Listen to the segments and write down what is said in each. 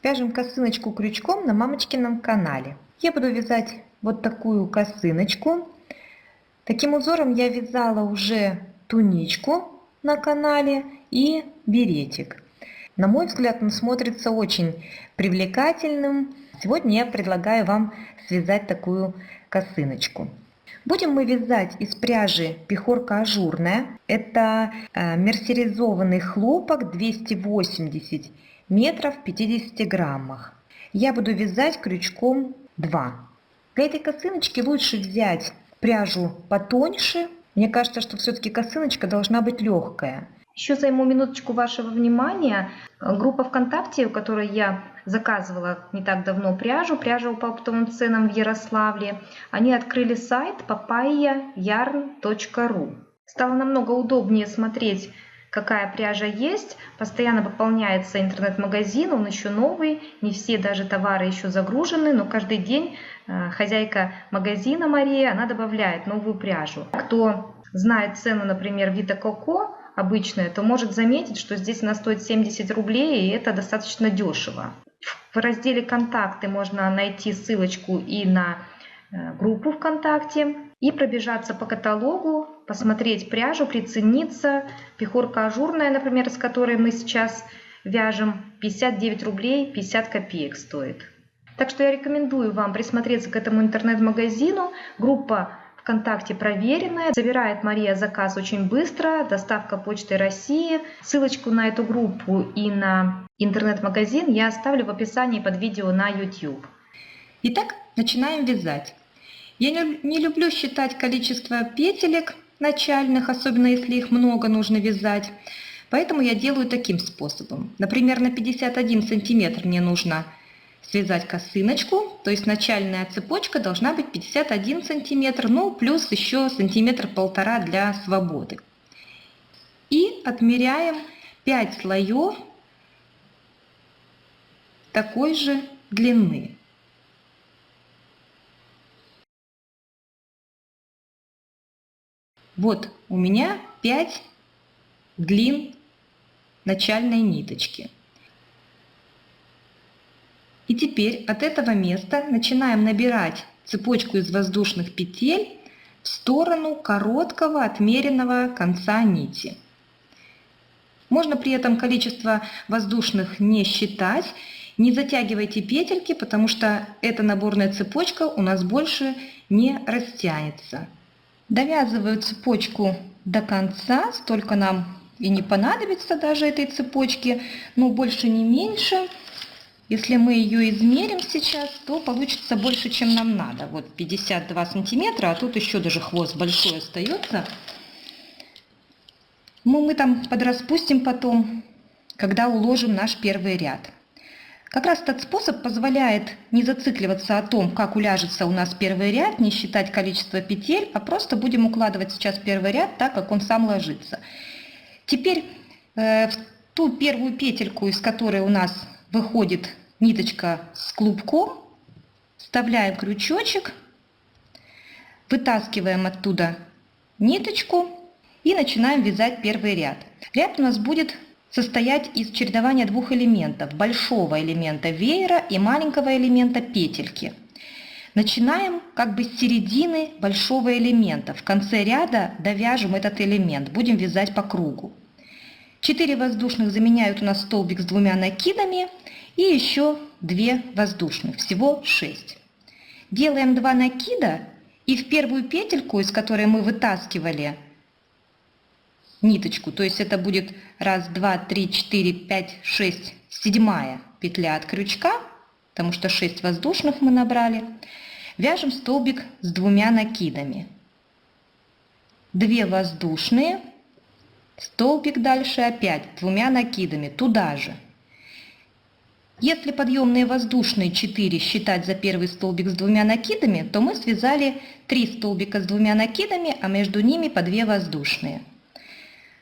Вяжем косыночку крючком на мамочкином канале. Я буду вязать вот такую косыночку. Таким узором я вязала уже туничку на канале и беретик. На мой взгляд, он смотрится очень привлекательным. Сегодня я предлагаю вам связать такую косыночку. Будем мы вязать из пряжи пехорка ажурная. Это мерсеризованный хлопок 280 метров в 50 граммах. Я буду вязать крючком 2. Для этой косыночки лучше взять пряжу потоньше. Мне кажется, что все-таки косыночка должна быть легкая. Еще займу минуточку вашего внимания. Группа ВКонтакте, у которой я заказывала не так давно пряжа по оптовым ценам в Ярославле, они открыли сайт papayayarn.ru. Стало намного удобнее смотреть, какая пряжа есть. Постоянно пополняется интернет-магазин, он еще новый, не все даже товары еще загружены, но каждый день хозяйка магазина Мария, она добавляет новую пряжу. Кто знает цену, например, Vita Coco обычная, то может заметить, что здесь она стоит 70 рублей, и это достаточно дешево. В разделе «Контакты» можно найти ссылочку и на группу ВКонтакте, и пробежаться по каталогу, посмотреть пряжу, прицениться. Пехорка ажурная, например, с которой мы сейчас вяжем, 59 рублей 50 копеек стоит. Так что я рекомендую вам присмотреться к этому интернет-магазину. Группа ВКонтакте проверенная. Забирает Мария заказ очень быстро. Доставка Почтой России. Ссылочку на эту группу и на интернет-магазин я оставлю в описании под видео на YouTube. Итак, начинаем вязать. Я не люблю считать количество петелек начальных, особенно если их много нужно вязать. Поэтому я делаю таким способом. Например, на 51 сантиметр мне нужно связать косыночку, то есть начальная цепочка должна быть 51 сантиметр, ну плюс еще сантиметр-полтора для свободы. И отмеряем 5 слоев такой же длины. Вот у меня 5 длин начальной ниточки. И теперь от этого места начинаем набирать цепочку из воздушных петель в сторону короткого отмеренного конца нити. Можно при этом количество воздушных не считать. Не затягивайте петельки, потому что эта наборная цепочка у нас больше не растянется. Довязываю цепочку до конца, столько нам и не понадобится даже этой цепочки, но больше не меньше. Если мы ее измерим сейчас, то получится больше, чем нам надо. Вот 52 сантиметра, а тут еще даже хвост большой остается. Ну, мы там подраспустим потом, когда уложим наш первый ряд. Как раз этот способ позволяет не зацикливаться о том, как уляжется у нас первый ряд, не считать количество петель, а просто будем укладывать сейчас первый ряд так, как он сам ложится. Теперь в ту первую петельку, из которой у нас выходит ниточка с клубком, вставляем крючочек, вытаскиваем оттуда ниточку и начинаем вязать первый ряд. Ряд у нас будет состоять из чередования двух элементов: большого элемента веера и маленького элемента петельки. Начинаем как бы с середины большого элемента. В конце ряда довяжем этот элемент, будем вязать по кругу. 4 воздушных заменяют у нас столбик с 2 накидами и еще 2 воздушных, всего 6. Делаем 2 накида и в первую петельку, из которой мы вытаскивали ниточку, то есть это будет 1, 2, 3, 4, 5, 6, 7 петля от крючка, потому что 6 воздушных мы набрали, вяжем столбик с 2 накидами. 2 воздушные, столбик дальше опять 2 накидами, туда же. Если подъемные воздушные 4 считать за первый столбик с 2 накидами, то мы связали 3 столбика с 2 накидами, а между ними по 2 воздушные.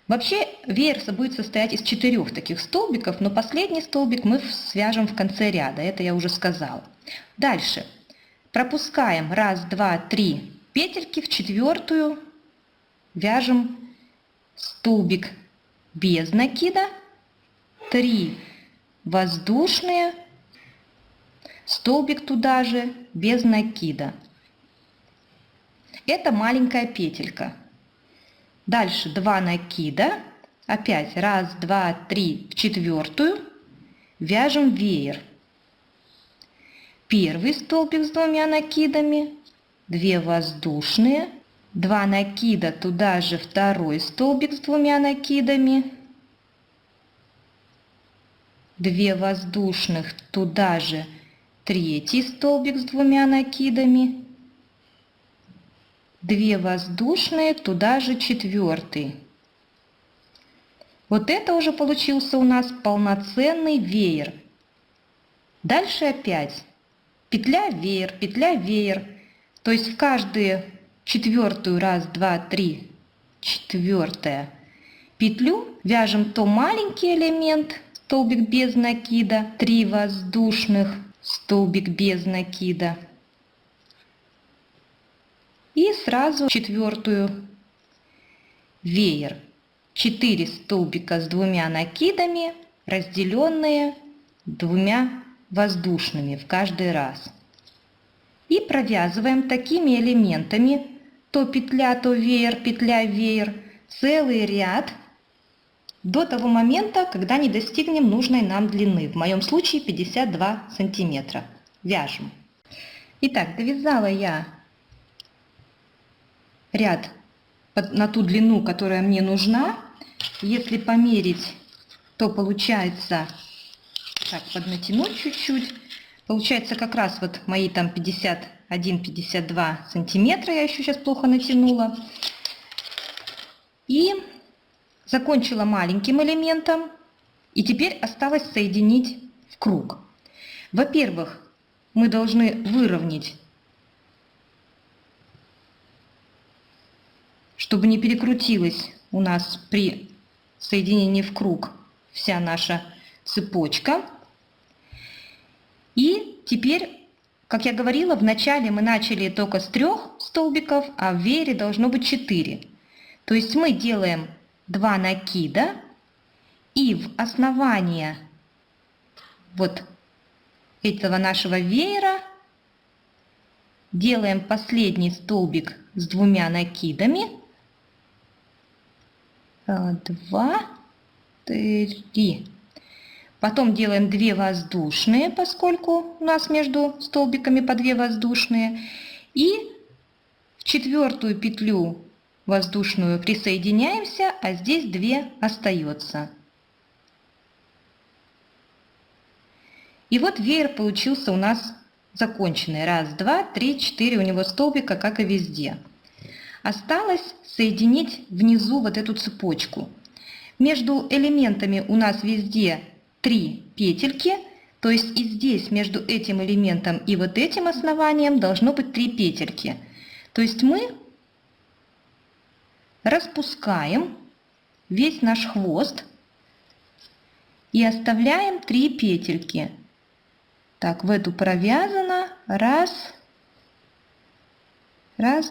Вообще веер будет состоять из 4 таких столбиков, но последний столбик мы свяжем в конце ряда, это я уже сказала. Дальше пропускаем 1, 2, 3 петельки, в 4-ю вяжем столбик без накида, 3 воздушные, столбик туда же, без накида. Это маленькая петелька. Дальше 2 накида, опять 1, 2, 3 в четвертую, вяжем веер. Первый столбик с 2 накидами, 2 воздушные, 2 накида, туда же второй столбик с 2 накидами, 2 воздушных, туда же третий столбик с 2 накидами, 2 воздушные, туда же четвертый. Вот это уже получился у нас полноценный веер. Дальше опять петля, веер. То есть в каждую четвертую, 1, 2, 3, четвертая петлю вяжем то маленький элемент, столбик без накида, 3 воздушных, столбик без накида. И сразу четвертую веер. 4 столбика с 2 накидами, разделенные 2 воздушными в каждый раз. И провязываем такими элементами то петля, то веер, петля, веер, целый ряд до того момента, когда не достигнем нужной нам длины. В моем случае 52 сантиметра. Вяжем. Итак, довязала я ряд на ту длину, которая мне нужна. Если померить, то получается, так, поднатянуть чуть-чуть, получается как раз вот мои там 51-52 сантиметра, я еще сейчас плохо натянула. И закончила маленьким элементом, и теперь осталось соединить в круг. Во-первых, мы должны выровнять, чтобы не перекрутилась у нас при соединении в круг вся наша цепочка. И теперь, как я говорила, в начале мы начали только с 3 столбиков, а в веере должно быть 4. То есть мы делаем 2 накида и в основание вот этого нашего веера делаем последний столбик с 2 накидами. 2, 3. Потом делаем 2 воздушные, поскольку у нас между столбиками по 2 воздушные. И в четвертую петлю воздушную присоединяемся, а здесь 2 остается. И вот веер получился у нас законченный. 1, 2, 3, 4 у него столбика, как и везде. Осталось соединить внизу вот эту цепочку. Между элементами у нас везде 3 петельки, то есть и здесь между этим элементом и вот этим основанием должно быть 3 петельки. То есть мы распускаем весь наш хвост и оставляем 3 петельки. Так, в эту провязано 1,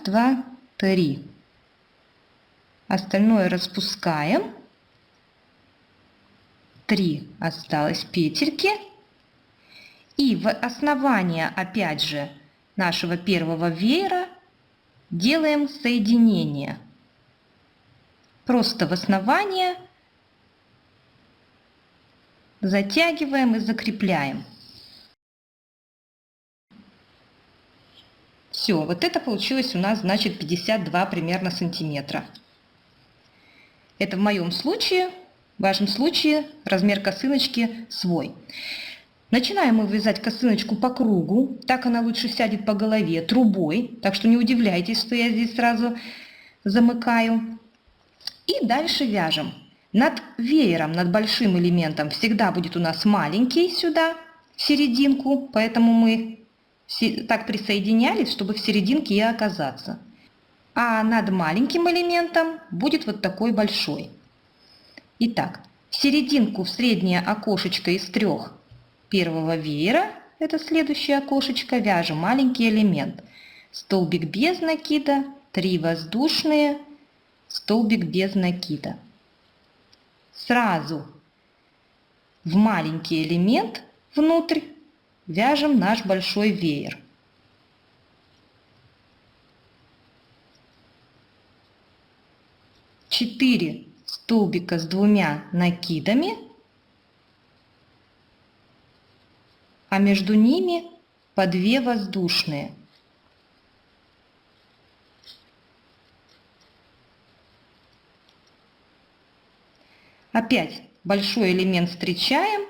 2, 3. Остальное распускаем. 3 осталось петельки. И в основание, опять же, нашего первого веера делаем соединение. Просто в основание затягиваем и закрепляем. Все, вот это получилось у нас, значит, 52 примерно сантиметра. Это в моем случае. В вашем случае размер косыночки свой. Начинаем мы вязать косыночку по кругу. Так она лучше сядет по голове трубой. Так что не удивляйтесь, что я здесь сразу замыкаю. И дальше вяжем. Над веером, над большим элементом всегда будет у нас маленький сюда, в серединку. Поэтому мы так присоединялись, чтобы в серединке и оказаться. А над маленьким элементом будет вот такой большой. Итак, в серединку, в среднее окошечко из 3 первого веера, это следующее окошечко, вяжем маленький элемент. Столбик без накида, 3 воздушные, столбик без накида. Сразу в маленький элемент внутрь вяжем наш большой веер. Четыре столбика с 2 накидами, а между ними по 2 воздушные. Опять большой элемент встречаем,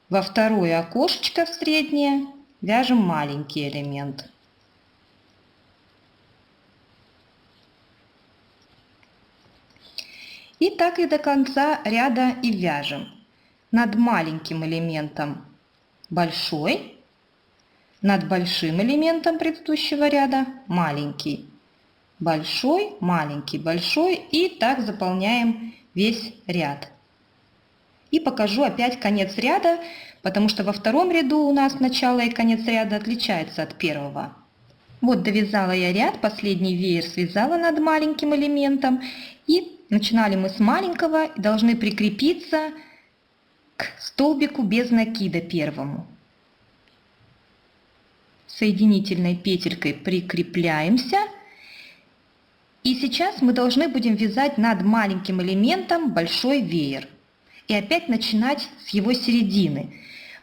во второе окошечко в среднее вяжем маленький элемент. И так и до конца ряда и вяжем. Над маленьким элементом большой, над большим элементом предыдущего ряда маленький, большой, маленький, большой, и так заполняем весь ряд. И покажу опять конец ряда, потому что во втором ряду у нас начало и конец ряда отличается от первого. Вот довязала я ряд, последний веер связала над маленьким элементом, и начинали мы с маленького и должны прикрепиться к столбику без накида первому. Соединительной петелькой прикрепляемся. И сейчас мы должны будем вязать над маленьким элементом большой веер. И опять начинать с его середины.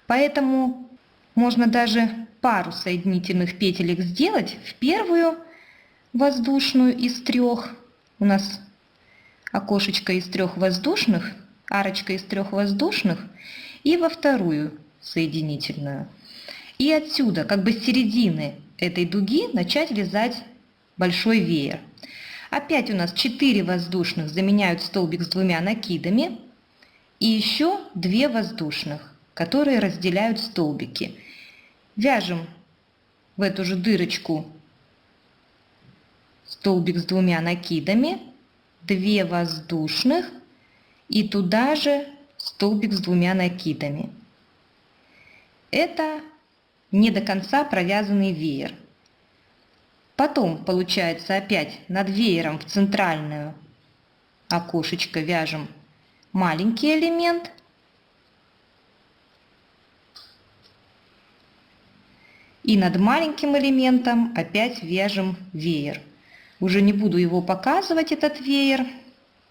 Поэтому можно даже пару соединительных петелек сделать в первую воздушную из 3. У нас окошечко из 3 воздушных, арочка из 3 воздушных, и во вторую соединительную. И отсюда, как бы с середины этой дуги, начать вязать большой веер. Опять у нас 4 воздушных заменяют столбик с 2 накидами, и еще 2 воздушных, которые разделяют столбики. Вяжем в эту же дырочку столбик с 2 накидами, 2 воздушных и туда же столбик с 2 накидами. Это не до конца провязанный веер. Потом получается опять над веером в центральную окошечко вяжем маленький элемент. И над маленьким элементом опять вяжем веер. Уже не буду его показывать, этот веер.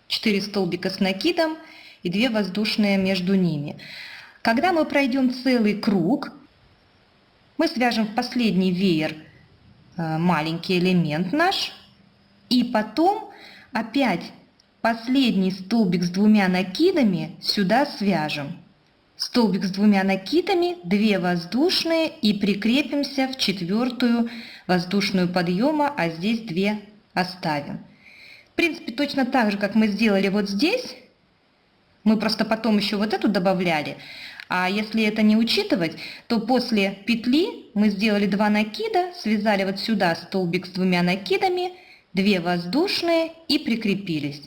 4 столбика с накидом и 2 воздушные между ними. Когда мы пройдем целый круг, мы свяжем в последний веер маленький элемент наш. И потом опять последний столбик с 2 накидами сюда свяжем. Столбик с 2 накидами, 2 воздушные и прикрепимся в 4-ю воздушную подъема, а здесь 2 оставим. В принципе, точно так же, как мы сделали вот здесь. Мы просто потом еще вот эту добавляли. А если это не учитывать, то после петли мы сделали 2 накида, связали вот сюда столбик с 2 накидами, 2 воздушные и прикрепились.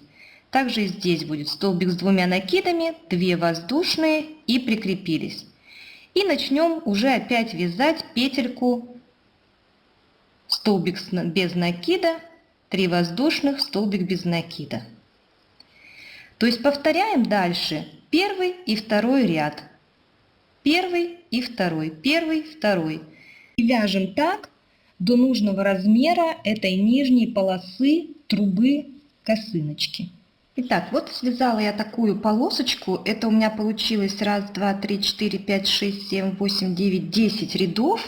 Также и здесь будет столбик с 2 накидами, 2 воздушные и прикрепились. И начнем уже опять вязать петельку столбик без накида, 3 воздушных, столбик без накида. То есть повторяем дальше первый и второй ряд. Первый и второй, первый, второй. И вяжем так до нужного размера этой нижней полосы трубы косыночки. Итак, вот связала я такую полосочку. Это у меня получилось 1, 2, 3, 4, 5, 6, 7, 8, 9, 10 рядов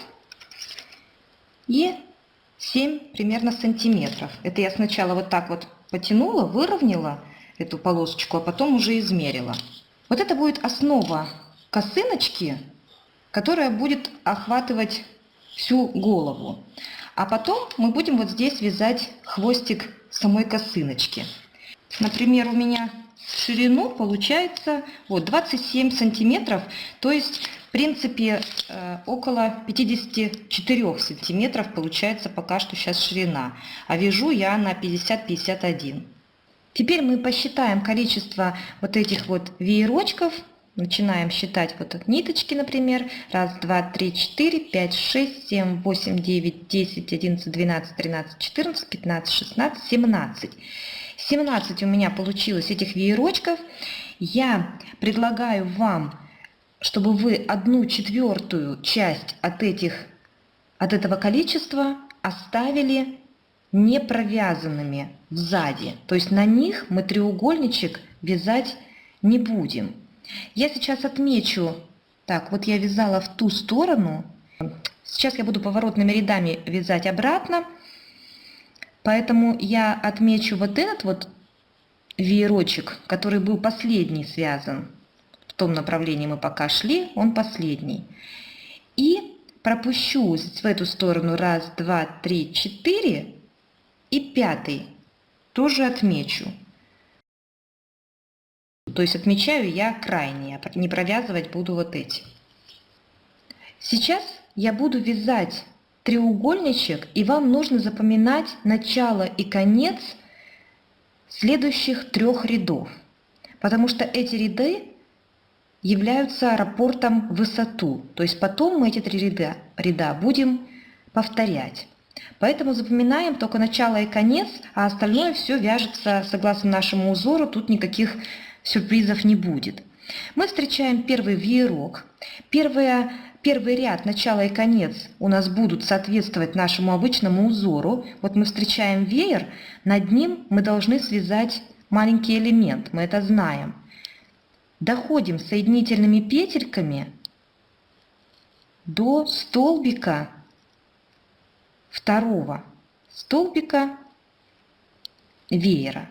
и 7 примерно сантиметров. Это я сначала вот так вот потянула, выровняла эту полосочку, а потом уже измерила. Вот это будет основа косыночки, которая будет охватывать всю голову. А потом мы будем вот здесь вязать хвостик самой косыночки. Например, у меня в ширину получается вот 27 сантиметров, то есть в принципе около 54 сантиметров получается пока что сейчас ширина. А вяжу я на 50-51. Теперь мы посчитаем количество вот этих вот веерочков. Начинаем считать вот от ниточки, например. 1, 2, 3, 4, 5, 6, 7, 8, 9, 10, 11, 12, 13, 14, 15, 16, 17. 17 у меня получилось этих веерочков. Я предлагаю вам чтобы вы 1/4 часть от этого количества оставили не провязанными сзади. То есть на них мы треугольничек вязать не будем. Я сейчас отмечу, так, вот я вязала в ту сторону, сейчас я буду поворотными рядами вязать обратно, поэтому я отмечу вот этот вот веерочек, который был последний связан. В том направлении мы пока шли, он последний. И пропущу в эту сторону 1, 2, 3, 4 и 5 тоже отмечу. То есть отмечаю я крайние, не провязывать буду вот эти. Сейчас я буду вязать треугольничек, и вам нужно запоминать начало и конец следующих 3 рядов, потому что эти ряды являются раппортом в высоту, то есть потом мы эти 3 ряда будем повторять. Поэтому запоминаем только начало и конец, а остальное все вяжется согласно нашему узору, тут никаких сюрпризов не будет. Мы встречаем первый веерок. Первый ряд, начало и конец у нас будут соответствовать нашему обычному узору. Вот мы встречаем веер, над ним мы должны связать маленький элемент, мы это знаем. Доходим соединительными петельками до столбика второго столбика веера.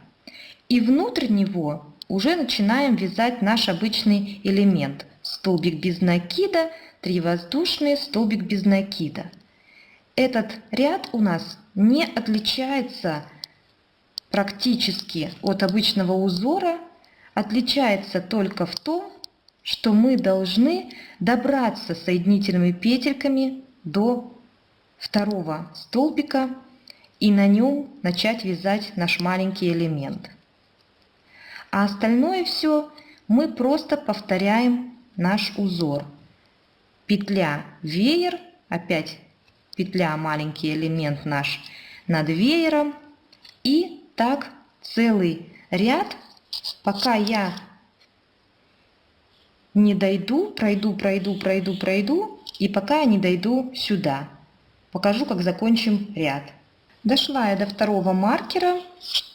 И внутрь него уже начинаем вязать наш обычный элемент. Столбик без накида, 3 воздушные, столбик без накида. Этот ряд у нас не отличается практически от обычного узора, отличается только в том, что мы должны добраться соединительными петельками до второго столбика и на нем начать вязать наш маленький элемент. А остальное все мы просто повторяем наш узор. Петля веер, опять петля маленький элемент наш над веером, и так целый ряд, пока я не дойду, пройду, и пока я не дойду сюда. Покажу, как закончим ряд. Дошла я до второго маркера,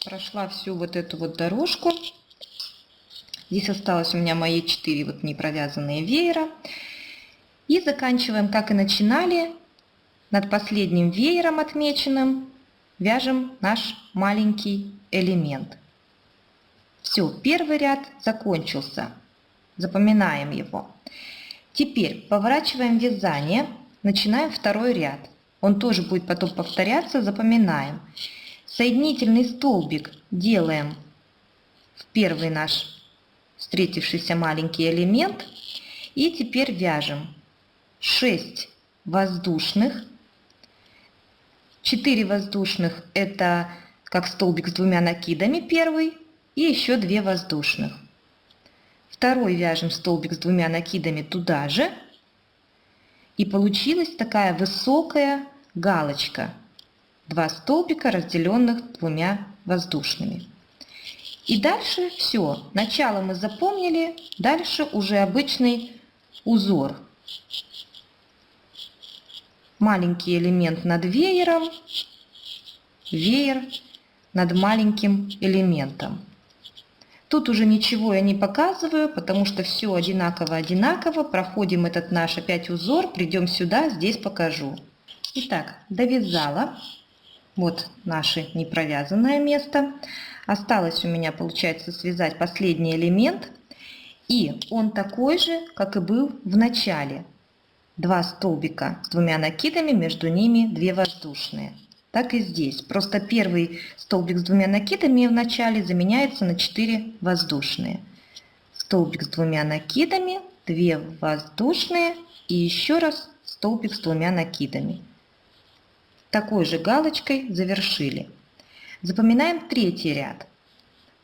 прошла всю вот эту вот дорожку. Здесь осталось у меня мои 4 вот не провязанные веера. И заканчиваем, как и начинали, над последним веером отмеченным вяжем наш маленький элемент. Все, первый ряд закончился. Запоминаем его. Теперь поворачиваем вязание, начинаем второй ряд. Он тоже будет потом повторяться, запоминаем. Соединительный столбик делаем в первый наш встретившийся маленький элемент. И теперь вяжем 6 воздушных. 4 воздушных — это как столбик с 2 накидами первый, и еще 2 воздушных. Второй вяжем столбик с 2 накидами туда же. И получилась такая высокая галочка. 2 столбика, разделенных 2 воздушными. И дальше все. Начало мы запомнили, дальше уже обычный узор. Маленький элемент над веером, веер над маленьким элементом. Тут уже ничего я не показываю, потому что все одинаково. Проходим этот наш опять узор, придем сюда, здесь покажу. Итак, довязала. Вот наше непровязанное место. Осталось у меня, получается, связать последний элемент. И он такой же, как и был в начале. 2 столбика с 2 накидами, между ними 2 воздушные. Так и здесь. Просто первый столбик с 2 накидами в начале заменяется на 4 воздушные. Столбик с 2 накидами, 2 воздушные и еще раз столбик с 2 накидами. Такой же галочкой завершили. Запоминаем третий ряд.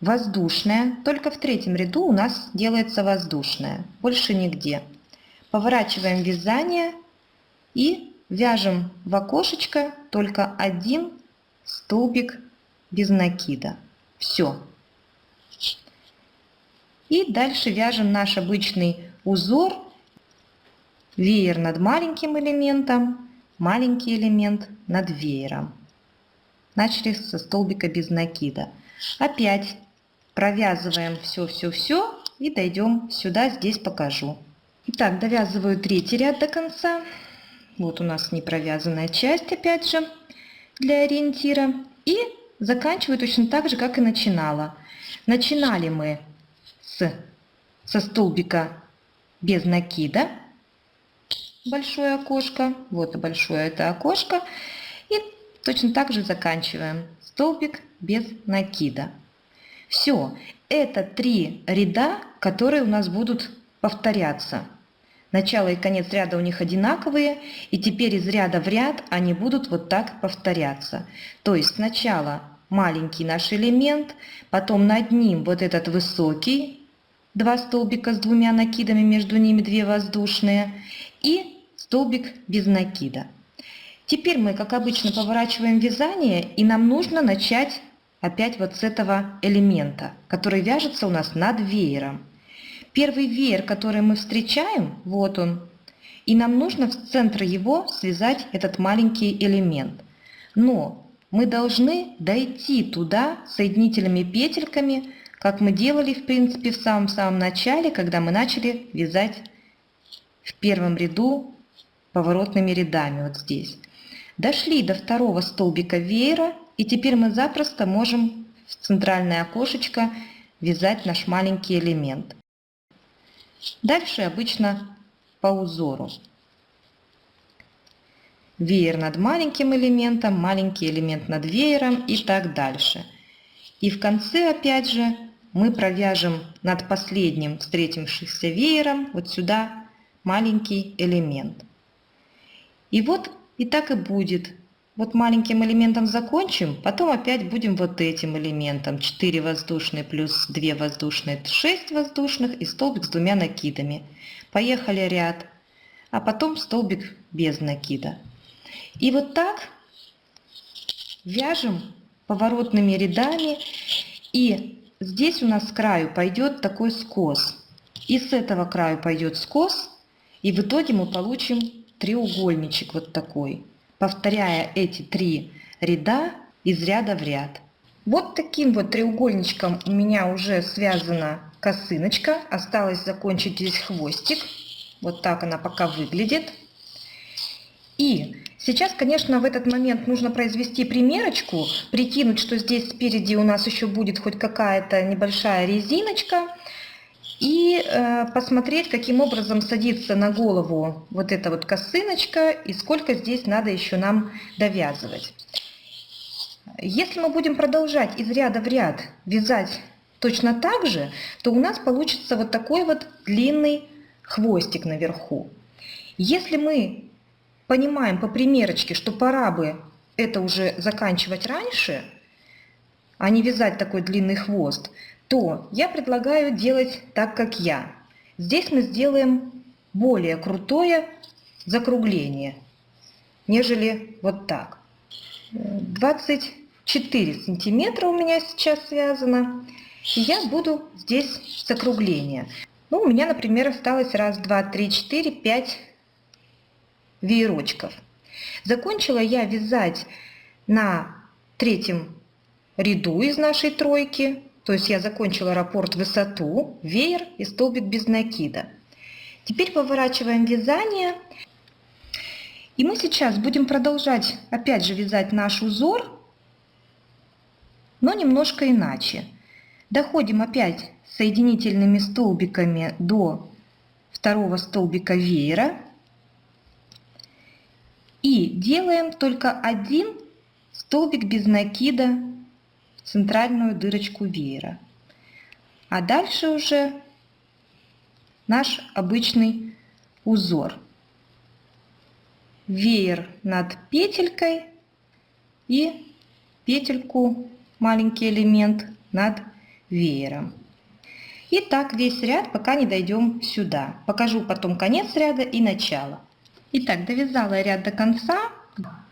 Воздушная. Только в третьем ряду у нас делается воздушная. Больше нигде. Поворачиваем вязание и вяжем в окошечко только 1 столбик без накида. Все. И дальше вяжем наш обычный узор Веер над маленьким элементом, маленький элемент над веером. Начали со столбика без накида. Опять провязываем все и дойдем сюда, здесь покажу. Итак, довязываю третий ряд до конца. Вот у нас непровязанная часть, опять же, для ориентира. И заканчиваю точно так же, как и начинала. Начинали мы со столбика без накида. Большое окошко. Вот большое это окошко. И точно так же заканчиваем. Столбик без накида. Все. Это 3 ряда, которые у нас будут повторяться. Начало и конец ряда у них одинаковые, и теперь из ряда в ряд они будут вот так повторяться. То есть сначала маленький наш элемент, потом над ним вот этот высокий, 2 столбика с 2 накидами, между ними 2 воздушные, и столбик без накида. Теперь мы, как обычно, поворачиваем вязание, и нам нужно начать опять вот с этого элемента, который вяжется у нас над веером. Первый веер, который мы встречаем, вот он, и нам нужно в центр его связать этот маленький элемент. Но мы должны дойти туда соединительными петельками, как мы делали, в принципе, в самом-самом начале, когда мы начали вязать в первом ряду поворотными рядами, вот здесь. Дошли до 2 столбика веера, и теперь мы запросто можем в центральное окошечко вязать наш маленький элемент. Дальше обычно по узору. Веер над маленьким элементом, маленький элемент над веером и так дальше. И в конце опять же мы провяжем над последним встретившимся веером вот сюда маленький элемент. И вот и так и будет. Вот маленьким элементом закончим, потом опять будем вот этим элементом. 4 воздушные плюс 2 воздушные, 6 воздушных и столбик с 2 накидами. Поехали ряд, а потом столбик без накида. И вот так вяжем поворотными рядами. И здесь у нас с краю пойдет такой скос. И с этого краю пойдет скос. И в итоге мы получим треугольничек вот такой, повторяя эти 3 ряда из ряда в ряд. Вот таким вот треугольничком у меня уже связана косыночка. Осталось закончить здесь хвостик. Вот так она пока выглядит. И сейчас, конечно, в этот момент нужно произвести примерочку, прикинуть, что здесь спереди у нас еще будет хоть какая-то небольшая резиночка. И посмотреть, каким образом садится на голову вот эта вот косыночка и сколько здесь надо еще нам довязывать. Если мы будем продолжать из ряда в ряд вязать точно так же, то у нас получится вот такой вот длинный хвостик наверху. Если мы понимаем по примерочке, что пора бы это уже заканчивать раньше, а не вязать такой длинный хвост, то я предлагаю делать так, как я. Здесь мы сделаем более крутое закругление, нежели вот так. 24 сантиметра у меня сейчас связано, и я буду здесь закругление. Ну, у меня, например, осталось 1, 2, 3, 4, 5 веерочков. Закончила я вязать на 3-м ряду из нашей тройки. То есть я закончила раппорт высоту, веер и столбик без накида. Теперь поворачиваем вязание. И мы сейчас будем продолжать опять же вязать наш узор, но немножко иначе. Доходим опять соединительными столбиками до 2 столбика веера. И делаем только 1 столбик без накида, центральную дырочку веера. А дальше уже наш обычный узор. Веер над петелькой и петельку, маленький элемент, над веером. И так весь ряд, пока не дойдем сюда. Покажу потом конец ряда и начало. Итак, довязала ряд до конца.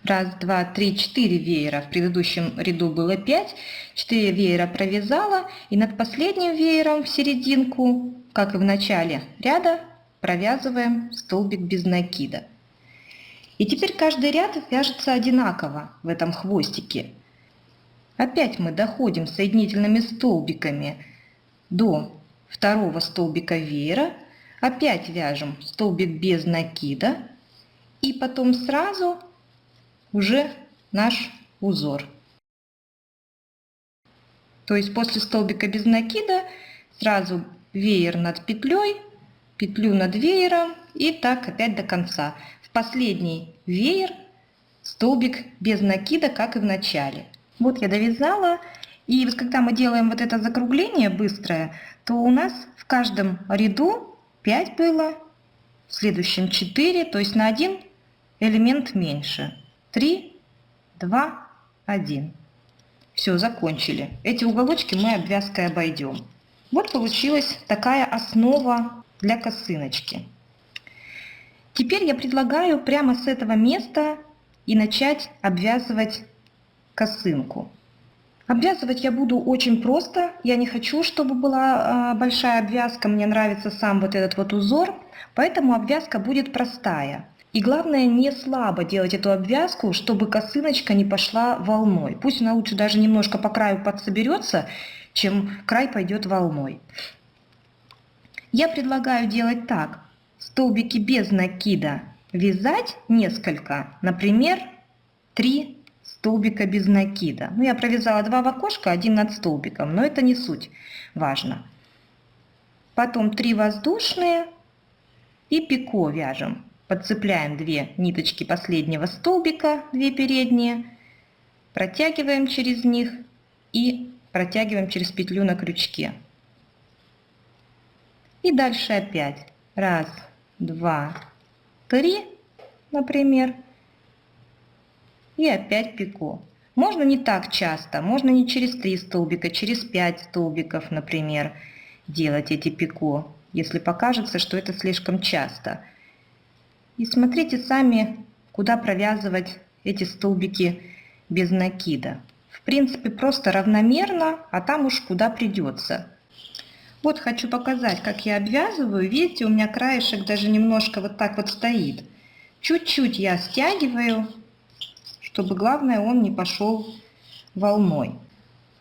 1, 2, 3, 4 веера. В предыдущем ряду было 5. 4 веера провязала. И над последним веером в серединку, как и в начале ряда, провязываем столбик без накида. И теперь каждый ряд вяжется одинаково в этом хвостике. Опять мы доходим соединительными столбиками до второго столбика веера, опять вяжем столбик без накида и потом сразу уже наш узор. То есть после столбика без накида сразу веер над петлей, петлю над веером и так опять до конца. В последний веер столбик без накида, как и в начале. Вот я довязала, и вот когда мы делаем вот это закругление быстрое, то у нас в каждом ряду 5 было, в следующем 4, то есть на один элемент меньше. 3, 2, 1. Все, закончили. Эти уголочки мы обвязкой обойдем. Вот получилась такая основа для косыночки. Теперь я предлагаю прямо с этого места и начать обвязывать косынку. Обвязывать я буду очень просто. Я не хочу, чтобы была большая обвязка. Мне нравится сам вот этот вот узор. Поэтому обвязка будет простая. И главное, не слабо делать эту обвязку, чтобы косыночка не пошла волной. Пусть она лучше даже немножко по краю подсоберется, чем край пойдет волной. Я предлагаю делать так. Столбики без накида вязать несколько, например, 3 столбика без накида. Ну, я провязала 2 в окошко, 1 над столбиком, но это не суть важно. Потом 3 воздушные и пико вяжем. Подцепляем 2 ниточки последнего столбика, 2 передние, протягиваем через них и протягиваем через петлю на крючке. И дальше опять 1, 2, 3, например, и опять пико. Можно не так часто, можно не через 3 столбика, через 5 столбиков, например, делать эти пико, если покажется, что это слишком часто. И смотрите сами, куда провязывать эти столбики без накида. В принципе, просто равномерно, а там уж куда придется. Вот хочу показать, как я обвязываю. Видите, у меня краешек даже немножко вот так вот стоит. Чуть-чуть я стягиваю, чтобы, главное, он не пошел волной.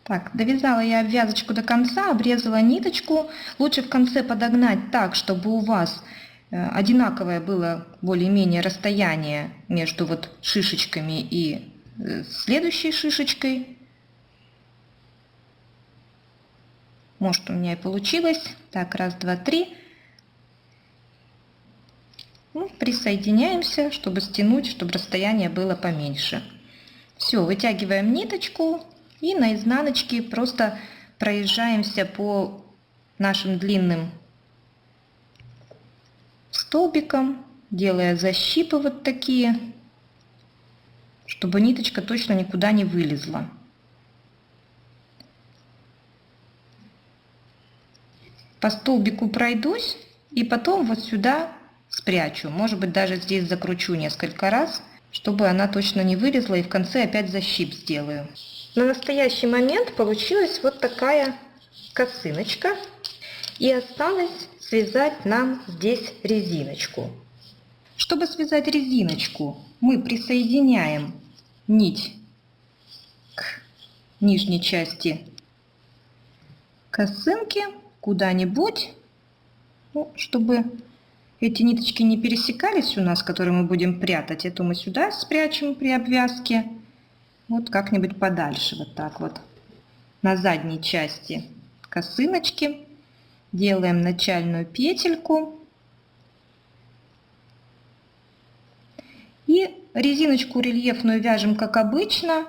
Так, довязала я обвязочку до конца, обрезала ниточку. Лучше в конце подогнать так, чтобы у вас одинаковое было более-менее расстояние между вот шишечками и следующей шишечкой. Может, у меня и получилось. Так, 1, 2, 3. Ну, присоединяемся, чтобы стянуть, чтобы расстояние было поменьше. Все, вытягиваем ниточку и на изнаночке просто проезжаемся по нашим длинным столбикам, делая защипы вот такие, чтобы ниточка точно никуда не вылезла. По столбику пройдусь и потом вот сюда спрячу. Может быть, даже здесь закручу несколько раз, чтобы она точно не вылезла, и в конце опять защип сделаю. На настоящий момент получилась вот такая косыночка, и осталось связать нам здесь резиночку. Чтобы связать резиночку, мы присоединяем нить к нижней части косынки куда-нибудь, ну, чтобы эти ниточки не пересекались у нас, которые мы будем прятать. Эту мы сюда спрячем при обвязке. Вот как-нибудь подальше, вот так вот. На задней части косыночки делаем начальную петельку. И резиночку рельефную вяжем как обычно.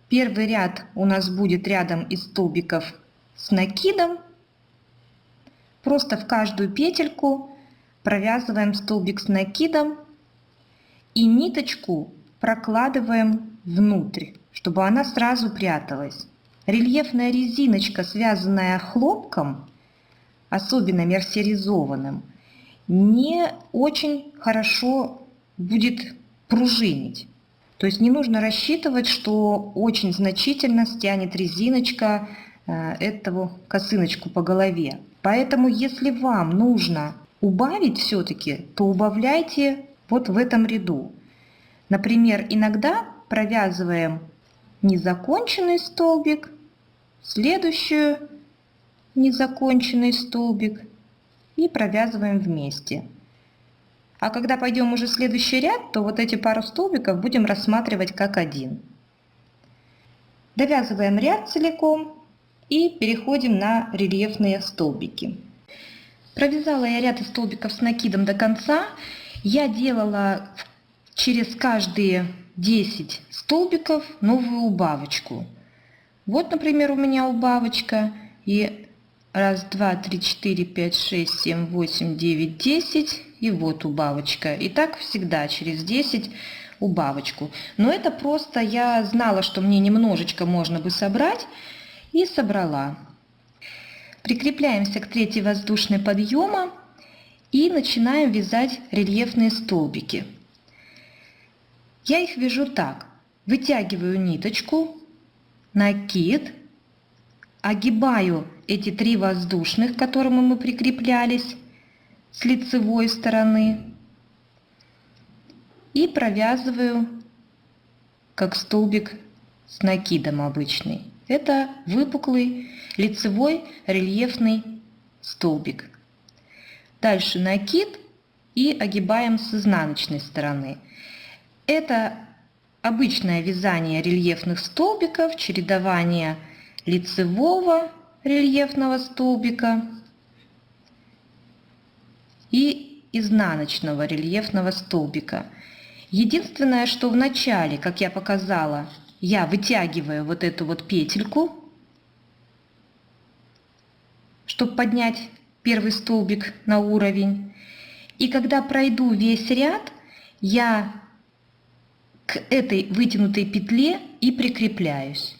Первый ряд у нас будет рядом из столбиков с накидом. Просто в каждую петельку провязываем столбик с накидом и ниточку прокладываем внутрь, чтобы она сразу пряталась. Рельефная резиночка, связанная хлопком, особенно мерсеризованным, не очень хорошо будет пружинить. То есть не нужно рассчитывать, что очень значительно стянет резиночка эту косыночку по голове. Поэтому, если вам нужно убавить все-таки, то убавляйте вот в этом ряду. Например, иногда провязываем незаконченный столбик, следующую незаконченный столбик и провязываем вместе. А когда пойдем уже в следующий ряд, то вот эти пару столбиков будем рассматривать как один. Довязываем ряд целиком и переходим на рельефные столбики. Провязала я ряд из столбиков с накидом до конца. Я делала через каждые 10 столбиков новую убавочку. Вот, например, у меня убавочка. И 1, 2, 3, 4, 5, 6, 7, 8, 9, 10. И вот убавочка. И так всегда через 10 убавочку. Но это просто я знала, что мне немножечко можно бы собрать. И собрала. Прикрепляемся к третьей воздушной подъема и начинаем вязать рельефные столбики. Я их вяжу так. Вытягиваю ниточку, накид, огибаю эти 3 воздушных, к которым мы прикреплялись с лицевой стороны и провязываю как столбик с накидом обычный. Это выпуклый лицевой рельефный столбик. Дальше накид и огибаем с изнаночной стороны. Это обычное вязание рельефных столбиков, чередование лицевого рельефного столбика и изнаночного рельефного столбика. Единственное, что в начале, как я показала, я вытягиваю вот эту вот петельку, чтобы поднять первый столбик на уровень. И когда пройду весь ряд, я к этой вытянутой петле и прикрепляюсь.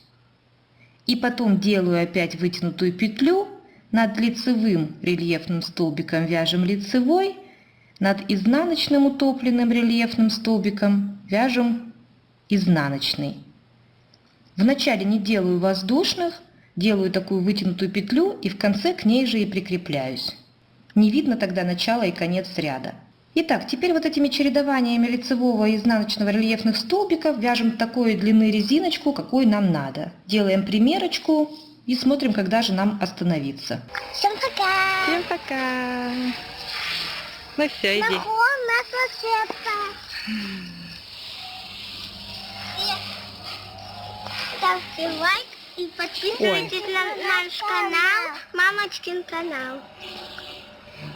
И потом делаю опять вытянутую петлю, над лицевым рельефным столбиком вяжем лицевой, над изнаночным утопленным рельефным столбиком вяжем изнаночный. Вначале не делаю воздушных, делаю такую вытянутую петлю и в конце к ней же и прикрепляюсь. Не видно тогда начало и конец ряда. Итак, теперь вот этими чередованиями лицевого и изнаночного рельефных столбиков вяжем такой длины резиночку, какой нам надо. Делаем примерочку и смотрим, когда же нам остановиться. Всем пока! Всем пока! Ну все, иди. Ставьте лайк и подписывайтесь на наш канал, Мамочкин канал.